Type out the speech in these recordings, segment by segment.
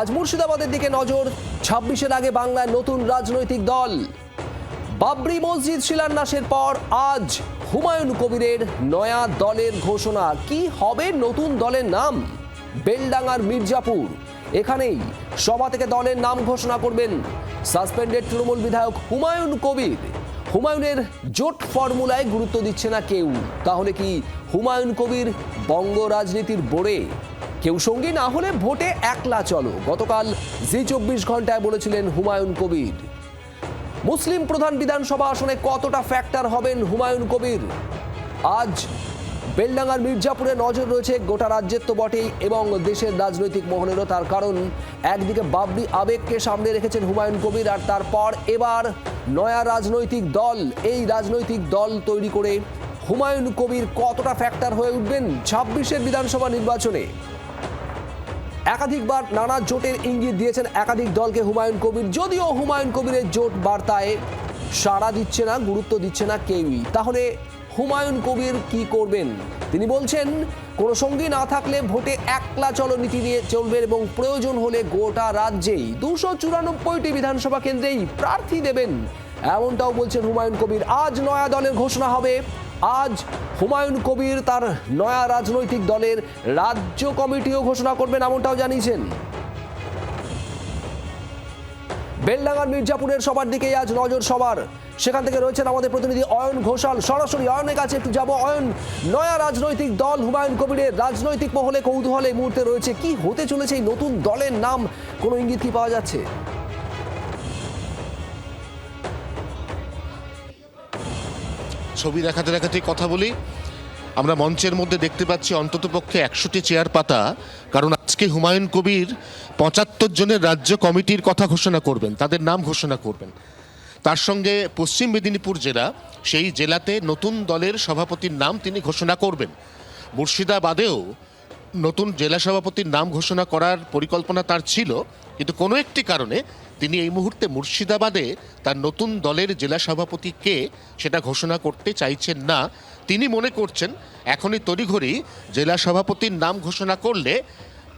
আজ মুর্শিদাবাদের দিকে নজর। 26-এর আগে বাংলায় নতুন রাজনৈতিক দল। বাবরি মসজিদ শিলান্যাসের পর আজ হুমায়ুন কবিরের নয়া দলের ঘোষণা। কি হবে নতুন দলের নাম? বেলডাঙ্গার মির্জাপুর, এখানেই সভা থেকে দলের নাম ঘোষণা করবেন সাসপেন্ডেড তৃণমূল বিধায়ক হুমায়ুন কবির। হুমায়ুনের জোট ফর্মুলায় গুরুত্ব দিচ্ছে না কেউ। তাহলে কি হুমায়ুন কবির বঙ্গ রাজনীতির বোড়ে? কেউ সঙ্গী না হলে ভোটে একলা চলো, গতকাল জি 24 ঘন্টায় বলেছিলেন হুমায়ুন কবির। মুসলিম প্রধান বিধানসভা আসনে কতটা ফ্যাক্টর হবেন হুমায়ুন কবির? আজ বেলডাঙ্গার মির্জাপুরে নজর রয়েছে গোটা রাজ্যের তো বটেই, এবং দেশের রাজনৈতিক মহলেরও। তার কারণ, একদিকে বাবরি আবেগকে সামনে রেখেছেন হুমায়ুন কবির, আর তারপর এবার নয়া রাজনৈতিক দল। এই রাজনৈতিক দল তৈরি করে হুমায়ুন কবির কতটা ফ্যাক্টর হয়ে উঠবেন 26-এর বিধানসভা নির্বাচনে? একাধিকবার নানা জোটের ইঙ্গিত দিয়েছেন একাধিক দলকে হুমায়ুন কবির, যদিও হুমায়ুন কবিরের জোট বার্তায় সাড়া দিচ্ছে না, গুরুত্ব দিচ্ছে না কেউই। তাহলে হুমায়ুন কবির কি করবেন? তিনি বলছেন, কোনো সঙ্গী না থাকলে ভোটে একলা চলো নীতি নিয়ে চলবেন, এবং প্রয়োজন হলে গোটা রাজ্যেই 294টি বিধানসভা কেন্দ্রেই প্রার্থী দেবেন, এমনটাও বলছেন হুমায়ুন কবির। আজ নয়া দলের ঘোষণা হবে। আজ হুমায়ুন কবির তার নয়া রাজনৈতিক দলের রাজ্য কমিটিও ঘোষণা করবেন, এমনটাও জানিয়েছেন। বেলডাঙ্গার মির্জাপুরের সবার দিকেই আজ নজর সবার। সেখান থেকে রয়েছেন আমাদের প্রতিনিধি অয়ন ঘোষাল। সরাসরি অয়নের কাছে একটু যাব। অয়ন, নয়া রাজনৈতিক দল হুমায়ুন কবিরের রাজনৈতিক মহলে কৌতূহল এই মুহূর্তে রয়েছে। কি হতে চলেছে এই নতুন দলের নাম? কোনো ইঙ্গিত কি পাওয়া যাচ্ছে? ছবি দেখাতে দেখাতে কথা বলি। আমরা মঞ্চের মধ্যে দেখতে পাচ্ছি অন্ততপক্ষে 100টি চেয়ার পাতা, কারণ আজকে হুমায়ুন কবির 75 জনের রাজ্য কমিটির কথা ঘোষণা করবেন, তাদের নাম ঘোষণা করবেন। তার সঙ্গে পশ্চিম মেদিনীপুর জেলা, সেই জেলাতে নতুন দলের সভাপতির নাম তিনি ঘোষণা করবেন। মুর্শিদাবাদেও নতুন জেলা সভাপতির নাম ঘোষণা করার পরিকল্পনা তার ছিল, কিন্তু কোনো একটি কারণে তিনি এই মুহূর্তে মুর্শিদাবাদে তার নতুন দলের জেলা সভাপতি কে সেটা ঘোষণা করতে চাইছেন না। তিনি মনে করছেন এখনই তড়িঘড়ি জেলা সভাপতির নাম ঘোষণা করলে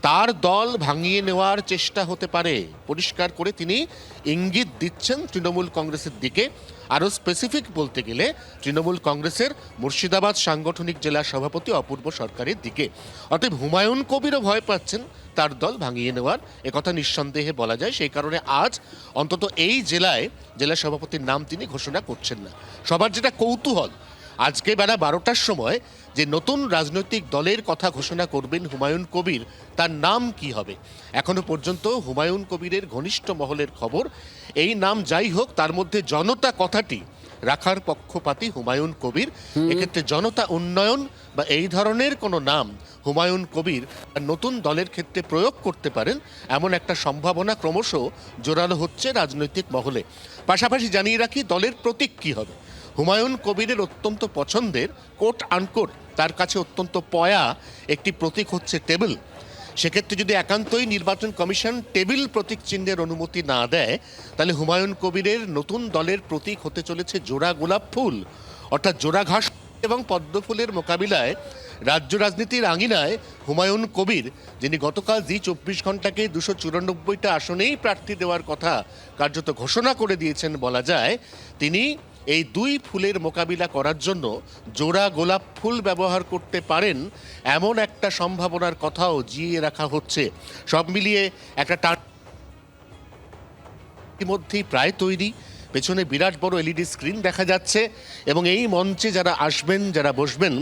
তার দল ভাঙিয়ে নেওয়ার চেষ্টা হতে পারে। পরিষ্কার করে তিনি ইঙ্গিত দিচ্ছেন তৃণমূল কংগ্রেসের দিকে। আরও স্পেসিফিক বলতে গেলে তৃণমূল কংগ্রেসের মুর্শিদাবাদ সাংগঠনিক জেলা সভাপতি অপূর্ব সরকারের দিকে। অতএব হুমায়ুন কবিরও ভয় পাচ্ছেন তার দল ভাঙিয়ে নেওয়ার, একথা নিঃসন্দেহে বলা যায়। সেই কারণে আজ অন্তত এই জেলায় জেলা সভাপতির নাম তিনি ঘোষণা করছেন না। সবার যেটা কৌতূহল, আজকে বেলা 12টার সময় যে নতুন রাজনৈতিক দলের কথা ঘোষণা করবেন হুমায়ুন কবির, তার নাম কি হবে? এখনো পর্যন্ত হুমায়ুন কবিরের ঘনিষ্ঠ মহলের খবর, এই নাম যাই হোক তার মধ্যে জনতা কথাটি রাখার পক্ষপাতী হুমায়ুন কবির। এক্ষেত্রে জনতা উন্নয়ন বা এই ধরনের কোনো নাম হুমায়ুন কবির নতুন দলের ক্ষেত্রে প্রয়োগ করতে পারেন, এমন একটা সম্ভাবনা ক্রমশ জোরালো হচ্ছে রাজনৈতিক মহলে। পাশাপাশি জানিয়ে রাখি, দলের প্রতীক কী হবে। হুমায়ুন কবিরের অত্যন্ত পছন্দের, কোট আনকোট তার কাছে অত্যন্ত পয়া একটি প্রতীক হচ্ছে টেবিল। সেক্ষেত্রে যদি একান্তই নির্বাচন কমিশন টেবিল প্রতীক চিহ্নের অনুমতি না দেয়, তাহলে হুমায়ুন কবিরের নতুন দলের প্রতীক হতে চলেছে জোড়া গোলাপ ফুল, অর্থাৎ জোড়া ঘাস এবং পদ্ম ফুলের মোকাবিলায় রাজ্য রাজনীতির আঙিনায় হুমায়ুন কবির, যিনি গতকাল জি 24 ঘন্টাকে 294টা আসনেই প্রার্থী দেওয়ার কথা কার্যত ঘোষণা করে দিয়েছেন বলা যায়, তিনি এই দুই ফুলের মোকাবিলা করার জন্য জোড়া গোলাপ ফুল ব্যবহার করতে পারেন, এমন একটা সম্ভাবনার কথাও জিইয়ে রাখা হচ্ছে। সব মিলিয়ে একটা ইতিমধ্যেই প্রায় তৈরি। পেছনে বিরাট বড় এলইডি স্ক্রিন দেখা যাচ্ছে, এবং এই মঞ্চে যারা আসবেন, যারা বসবেন,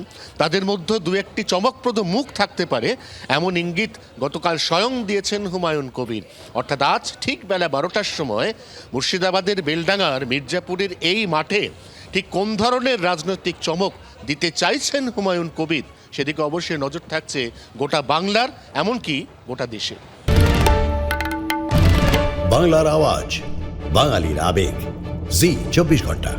তাদের মধ্যে দু একটি চমকপ্রদ মুখ থাকতে পারে, এমন ইঙ্গিত গতকাল স্বয়ং দিয়েছেন হুমায়ুন কবির। অর্থাৎ আজ ঠিক বেলা 12টার সময় মুর্শিদাবাদের বেলডাঙ্গার মির্জাপুরের এই মাঠে ঠিক কোন ধরনের রাজনৈতিক চমক দিতে চাইছেন হুমায়ুন কবির, সেদিকে অবশ্যই নজর থাকছে গোটা বাংলার, এমনকি গোটা দেশে। বাংলার আওয়াজ, বাঙালির আবেগ, জি 24 ঘন্টা।